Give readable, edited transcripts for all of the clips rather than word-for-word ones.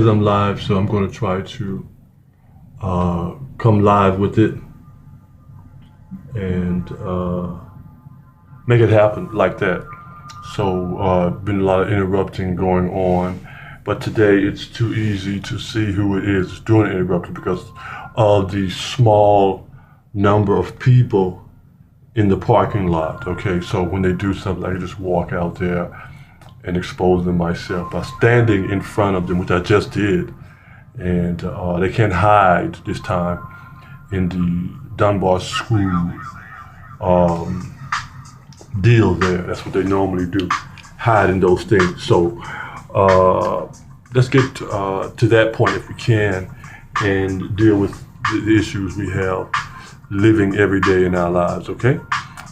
I'm live, so I'm going to try to come live with it and make it happen like that. So, been a lot of interrupting going on, but today it's too easy to see who it is doing the interrupting because of the small number of people in the parking lot. Okay, so when they do something, I can just walk out there and expose them myself by standing in front of them, which I just did. And they can't hide this time in the Dunbar School deal there. That's what they normally do, hide in those things. So let's get to that point if we can and deal with the issues we have living every day in our lives, okay?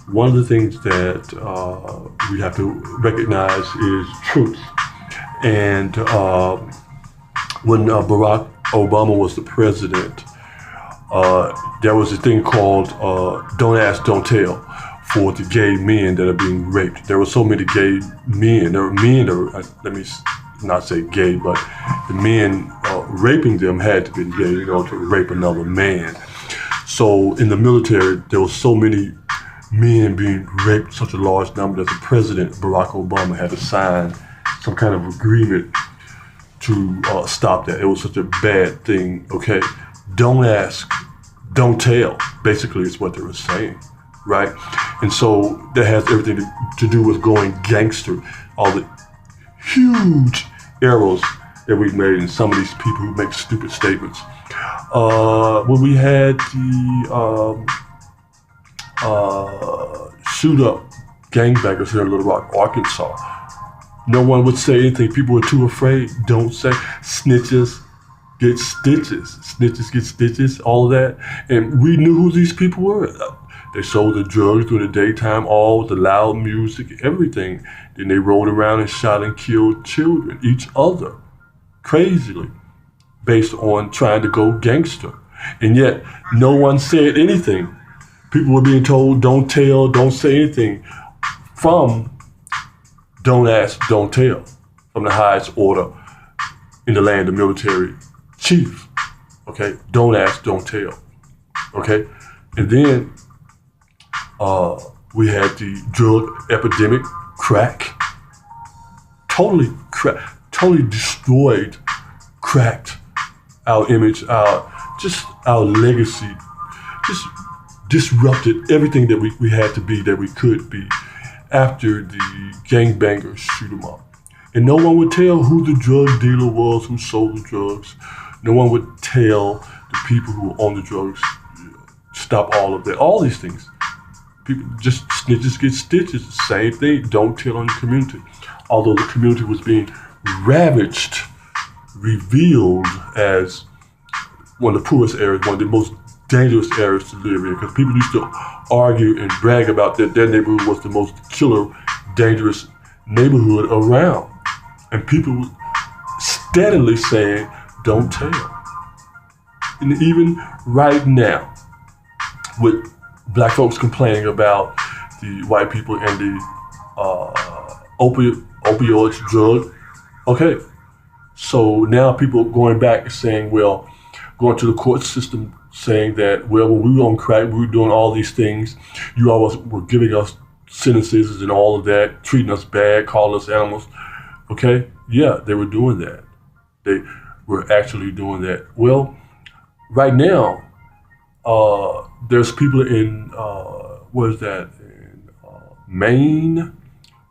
One of the things that we have to recognize is truth. And when Barack Obama was the president, there was a thing called Don't Ask, Don't Tell for the gay men that are being raped. There were so many gay men. There were men that were, let me not say gay, but the men raping them had to be gay, to rape another man. So in the military, there were so many men being raped, such a large number that the president, Barack Obama, had to sign some kind of agreement to stop that. It was such a bad thing, okay? Don't ask, don't tell, basically is what they were saying, right? And so that has everything to do with going gangster, all the huge errors that we've made in some of these people who make stupid statements. When we had the shoot up gangbangers here in Little Rock, Arkansas, no one would say anything. People were too afraid. Don't say. Snitches get stitches. Snitches get stitches, all of that. And we knew who these people were. They sold the drugs during the daytime, all the loud music, everything. Then they rolled around and shot and killed children, each other, crazily, based on trying to go gangster. And yet, no one said anything. People were being told, don't tell, don't say anything, from don't ask, don't tell, from the highest order in the land, the military chief. Okay, don't ask, don't tell. Okay, and then we had the drug epidemic, crack, totally destroyed, cracked our image, our legacy, just disrupted everything that we had to be, that we could be, after the gangbangers shoot them up. And no one would tell who the drug dealer was, who sold the drugs. No one would tell the people who were on the drugs, stop all of that, all these things. People just, snitches get stitches, same thing, don't tell on your community. Although the community was being ravaged, revealed as one of the poorest areas, one of the most dangerous areas to live in, because people used to argue and brag about that their neighborhood was the most killer, dangerous neighborhood around. And people were steadily saying, don't tell. And even right now, with black folks complaining about the white people and the opioids drug, okay, so now people are going back and saying, well, going to the court system, saying that, well, when we were on crack, we were doing all these things. You always were giving us sentences and all of that, treating us bad, calling us animals. Okay? Yeah, they were doing that. They were actually doing that. Well, right now, there's people in, in Maine,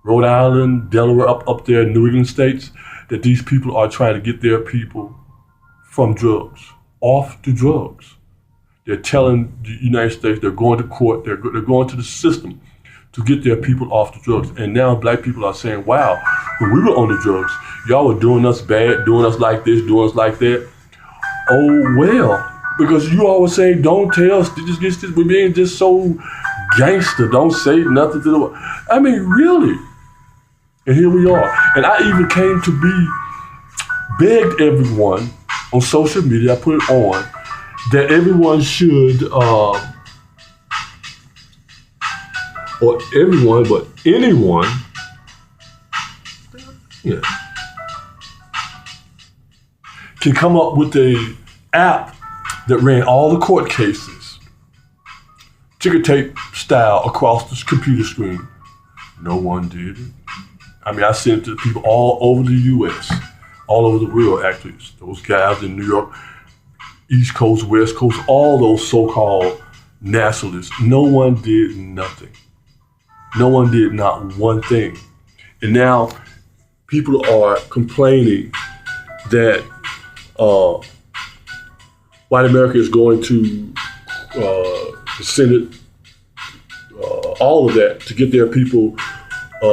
Rhode Island, Delaware, up there in New England states, that these people are trying to get their people from drugs, off the drugs. They're telling the United States, they're going to court, they're going to the system to get their people off the drugs. And now black people are saying, wow, when we were on the drugs, y'all were doing us bad, doing us like this, doing us like that. Oh, well, because you always say, don't tell, we're being just so gangster, don't say nothing to the, I mean, really? And here we are. And I even came to begged everyone on social media, I put it on, that everyone should, or everyone, but anyone, yeah, can come up with a app that ran all the court cases, ticker tape style across the computer screen. No one did it. I mean, I sent it to people all over the U.S., all over the world, actually. Those guys in New York, East Coast, West Coast, all those so-called nationalists. No one did nothing. No one did not one thing. And now people are complaining that white America is going to the Senate, all of that, to get their people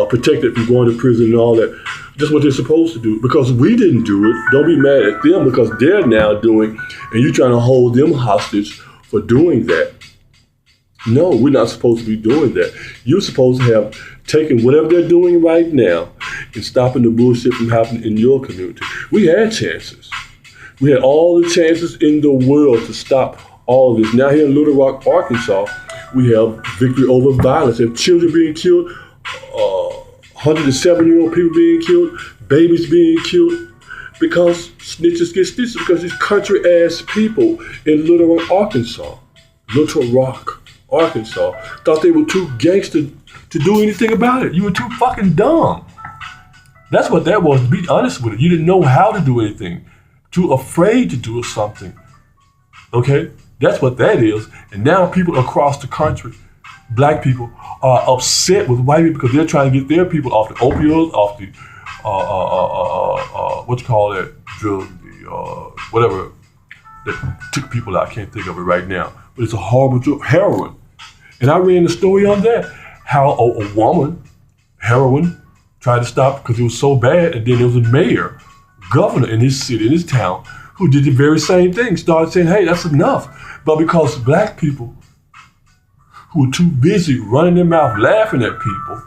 protected from going to prison and all that. That's what they're supposed to do. Because we didn't do it, don't be mad at them because they're now doing, and you're trying to hold them hostage for doing that. No, we're not supposed to be doing that. You're supposed to have taken whatever they're doing right now and stopping the bullshit from happening in your community. We had chances. We had all the chances in the world to stop all of this. Now here in Little Rock, Arkansas, we have victory over violence. There are children being killed, 107-year-old people being killed, babies being killed, because snitches get stitches, because these country-ass people in Little Rock, Arkansas, thought they were too gangster to do anything about it. You were too fucking dumb. That's what that was, to be honest with it. You didn't know how to do anything. Too afraid to do something. Okay? That's what that is. And now people across the country, black people, are upset with white people because they're trying to get their people off the opioids, off the, what you call that drug, whatever, that took people out. I can't think of it right now. But it's a horrible drug, heroin. And I read the story on that, how a woman, heroin, tried to stop because it was so bad, and then there was a mayor, governor in his city, in his town, who did the very same thing, started saying, hey, that's enough. But because black people who were too busy running their mouth laughing at people,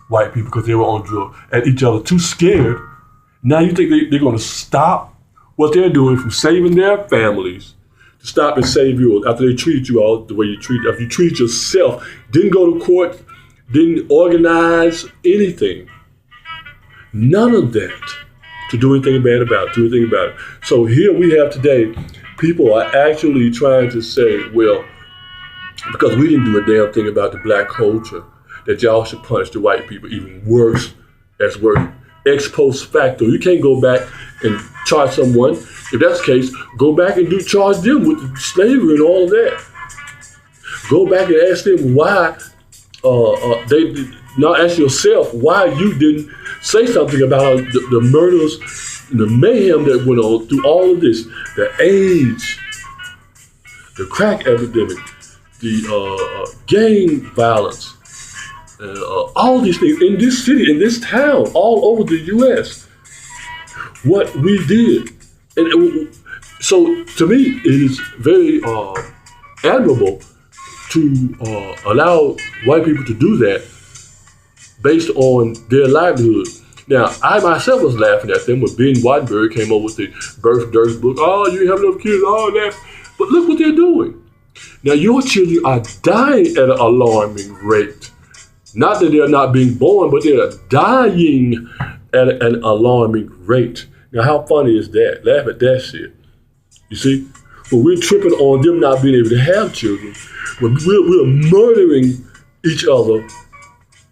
white people, because they were on drugs, at each other, too scared, now you think they're going to stop what they're doing from saving their families to stop and save yours after they treated you all the way you treated, after you treated yourself, didn't go to court, didn't organize anything. None of that to do anything bad about it, So here we have today, people are actually trying to say, well, because we didn't do a damn thing about the black culture, that y'all should punish the white people even worse, as worse. Ex post facto. You can't go back and charge someone. If that's the case, go back and charge them with the slavery and all of that. Go back and ask them why now ask yourself why you didn't say something about the murders, the mayhem that went on through all of this, the AIDS, the crack epidemic, the gang violence, all these things in this city, in this town, all over the U.S. What we did. And so to me, it is very admirable to allow white people to do that based on their livelihood. Now, I myself was laughing at them when Ben Wattenberg came over with the Birth Dearth book. Oh, you have enough kids, all that. But look what they're doing. Now, your children are dying at an alarming rate. Not that they're not being born, but they're dying at an alarming rate. Now, how funny is that? Laugh at that shit. You see? When we're tripping on them not being able to have children, when we're murdering each other,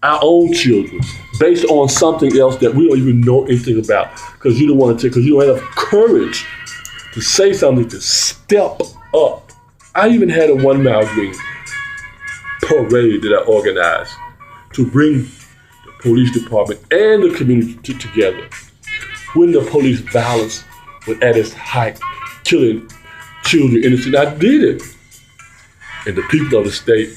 our own children, based on something else that we don't even know anything about, because you don't want to take, because you don't have courage to say something, to step up. I even had a 1 mile green parade that I organized to bring the police department and the community together when the police violence was at its height, killing children, innocent. I did it. And the people of the state,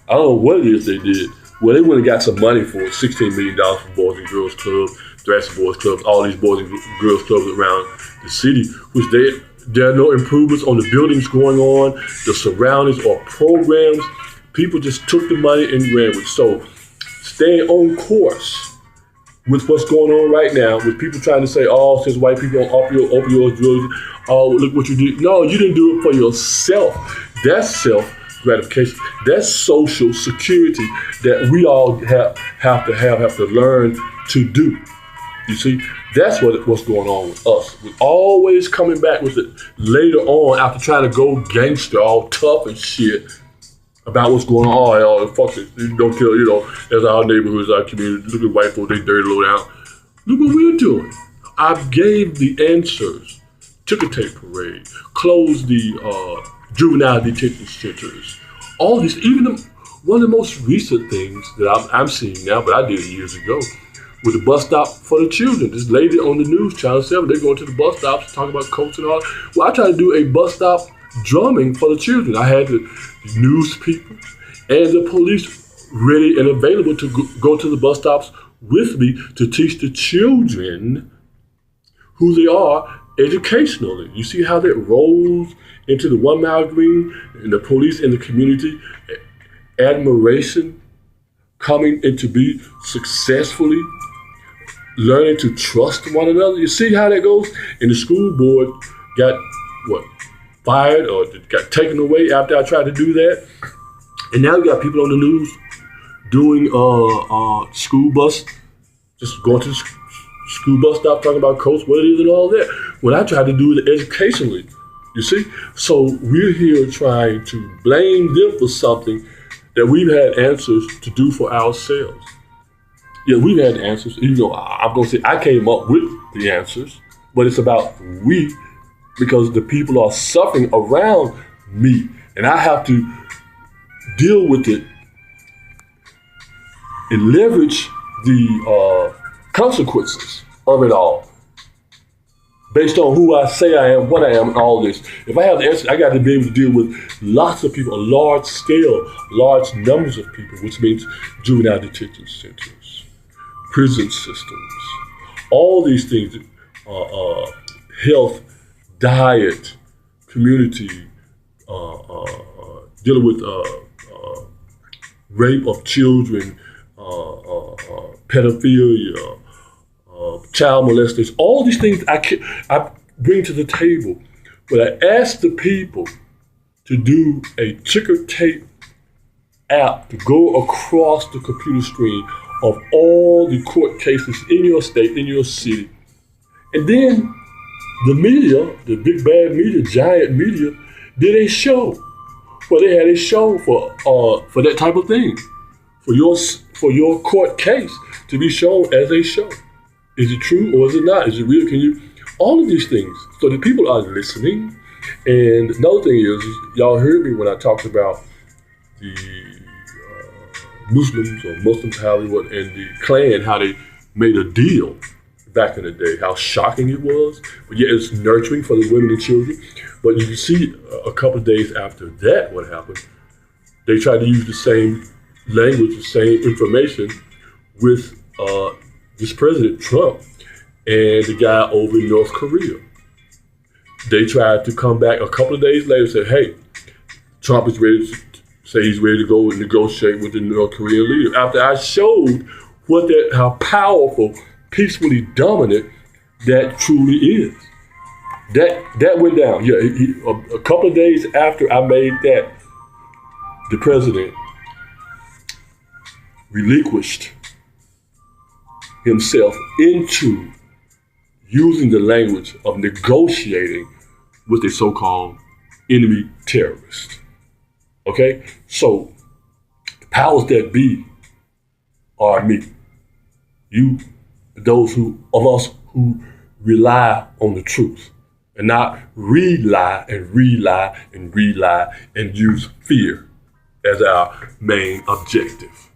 I don't know what it is they did. Well, they went and got some money for it, $16 million for Boys and Girls Club, Thrashing Boys Clubs, all these Boys and Girls Clubs around the city, which there are no improvements on the buildings going on, the surroundings or programs. People just took the money and ran with it. So staying on course with what's going on right now, with people trying to say, oh, since white people on opioid drugs, oh, look what you did. No, you didn't do it for yourself. That's self-gratification. That's social security that we all have to learn to do. You see, that's what's going on with us. We're always coming back with it later on after trying to go gangster, all tough and shit about what's going on. Oh, fuck it, you don't kill, that's our neighborhoods, our community. Look at white folks, they dirty low down. Look what we're doing. I gave the answers. Ticker tape parade, closed the juvenile detention centers. All these, one of the most recent things that I'm seeing now, but I did it years ago, with the bus stop for the children. This lady on the news, Channel 7, they're going to the bus stops, talking about coats and all. Well, I tried to do a bus stop drumming for the children. I had the news people and the police ready and available to go to the bus stops with me to teach the children who they are educationally. You see how that rolls into the 1 mile green and the police and the community admiration coming into be successfully learning to trust one another. You see how that goes? And the school board got fired or got taken away after I tried to do that. And now you got people on the news doing school bus, just going to the school bus stop talking about coach, what it is and all that. When I tried to do it educationally, you see? So we're here trying to blame them for something that we've had answers to do for ourselves. Yeah, we've had answers. I'm going to say I came up with the answers, but it's about we, because the people are suffering around me, and I have to deal with it and leverage the consequences of it all based on who I say I am, what I am, and all this. If I have the answer, I got to be able to deal with lots of people, a large scale, large numbers of people, which means juvenile detention centers, prison systems, all these things, health, diet, community, dealing with rape of children, pedophilia, child molesters, all these things I bring to the table. But I ask the people to do a ticker tape app to go across the computer screen of all the court cases in your state, in your city. And then the media, the big bad media, giant media, did a show. Well, they had a show for that type of thing, for your court case to be shown as a show. Is it true or is it not? Is it real? All of these things. So the people are listening. And another thing is, y'all heard me when I talked about the Muslims Hollywood and the Klan, how they made a deal back in the day, how shocking it was. But yet it's nurturing for the women and children. But you can see a couple of days after that, what happened, they tried to use the same language, the same information with this President Trump and the guy over in North Korea. They tried to come back a couple of days later and say, hey, Trump is ready to say he's ready to go and negotiate with the North Korean leader. After I showed how powerful, peacefully dominant that truly is. That went down. Yeah, a couple of days after I made that, the president relinquished himself into using the language of negotiating with a so-called enemy terrorist. Okay? So, the powers that be are me. You, those of us who rely on the truth and not rely and use fear as our main objective.